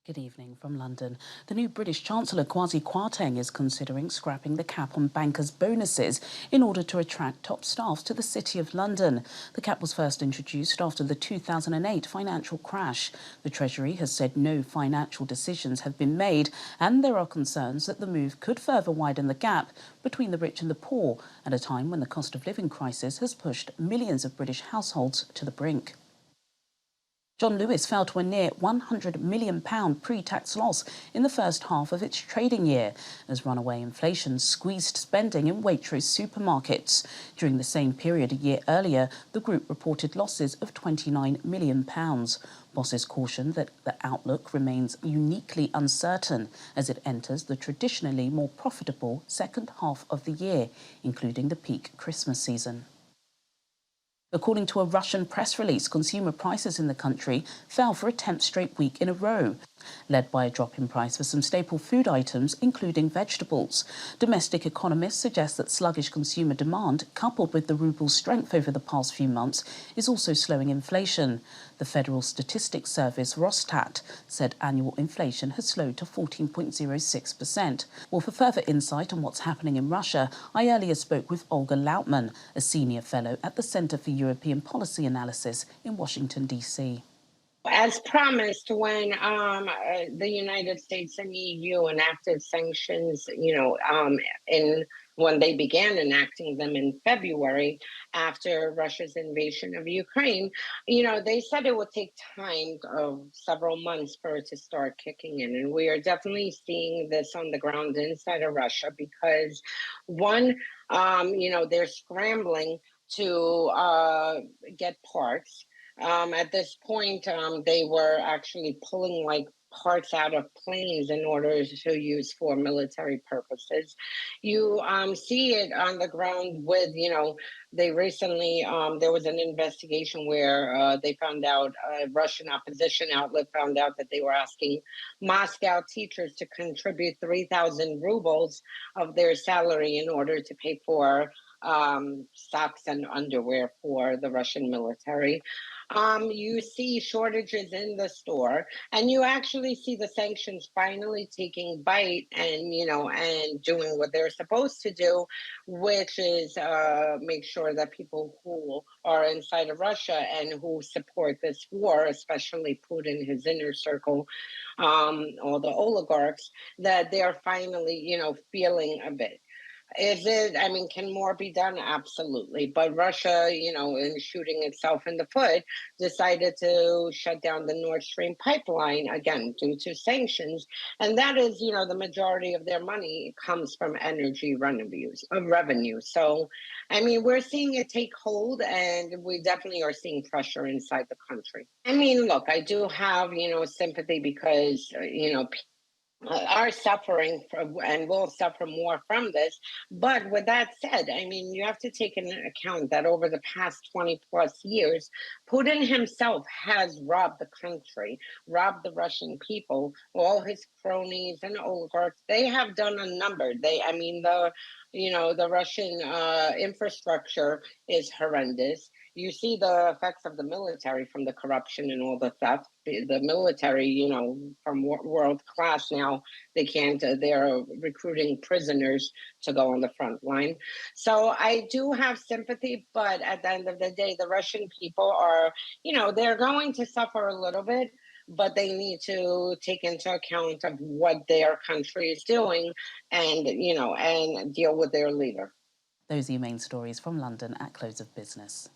Good evening from London. The new British Chancellor Kwasi Kwarteng is considering scrapping the cap on bankers' bonuses in order to attract top staff to the City of London. The cap was first introduced after the 2008 financial crash. The Treasury has said no financial decisions have been made, and there are concerns that the move could further widen the gap between the rich and the poor at a time when the cost of living crisis has pushed millions of British households to the brink. John Lewis fell to a near £100 million pre-tax loss in the first half of its trading year as runaway inflation squeezed spending in Waitrose supermarkets. During the same period a year earlier, the group reported losses of £29 million. Bosses cautioned that the outlook remains uniquely uncertain as it enters the traditionally more profitable second half of the year, including the peak Christmas season. According to a Russian press release, consumer prices in the country fell for a 10th straight week in a row, led by a drop in price for some staple food items, including vegetables. Domestic economists suggest that sluggish consumer demand, coupled with the ruble's strength over the past few months, is also slowing inflation. The Federal Statistics Service, Rosstat, said annual inflation has slowed to 14.06%. Well, for further insight on what's happening in Russia, I earlier spoke with Olga Lautman, a senior fellow at the Centre for European Policy Analysis in Washington, D.C. As promised, when the United States and EU enacted sanctions, in when they began enacting them in February after Russia's invasion of Ukraine, they said it would take time of several months for it to start kicking in. And we are definitely seeing this on the ground inside of Russia because, one, they're scrambling to get parts. At this point, they were actually pulling like parts out of planes in order to use for military purposes. You see it on the ground with, they recently, there was an investigation where they found out, a Russian opposition outlet found out that they were asking Moscow teachers to contribute 3,000 rubles of their salary in order to pay for socks and underwear for the Russian military. You see shortages in the store, and you actually see the sanctions finally taking bite and and doing what they're supposed to do, which is make sure that people who are inside of Russia and who support this war, especially Putin, his inner circle, all the oligarchs, that they're finally feeling a bit. Is it, I mean, can more be done? Absolutely. But Russia, in shooting itself in the foot, decided to shut down the Nord Stream pipeline again due to sanctions. And that is, the majority of their money comes from energy revenue. So, I mean, we're seeing it take hold and we definitely are seeing pressure inside the country. I mean, look, I do have, sympathy because, are suffering from and will suffer more from this. But with that said, I mean, you have to take into account that over the past 20 plus years, Putin himself has robbed the country, robbed the Russian people, all his cronies and oligarchs. They have done a number. The Russian infrastructure is horrendous. You see the effects of the military from the corruption and all the theft. The military, from world class now, they can't, they're recruiting prisoners to go on the front line. So I do have sympathy, but at the end of the day, the Russian people are, they're going to suffer a little bit, but they need to take into account of what their country is doing and, and deal with their leader. Those are your main stories from London at close of business.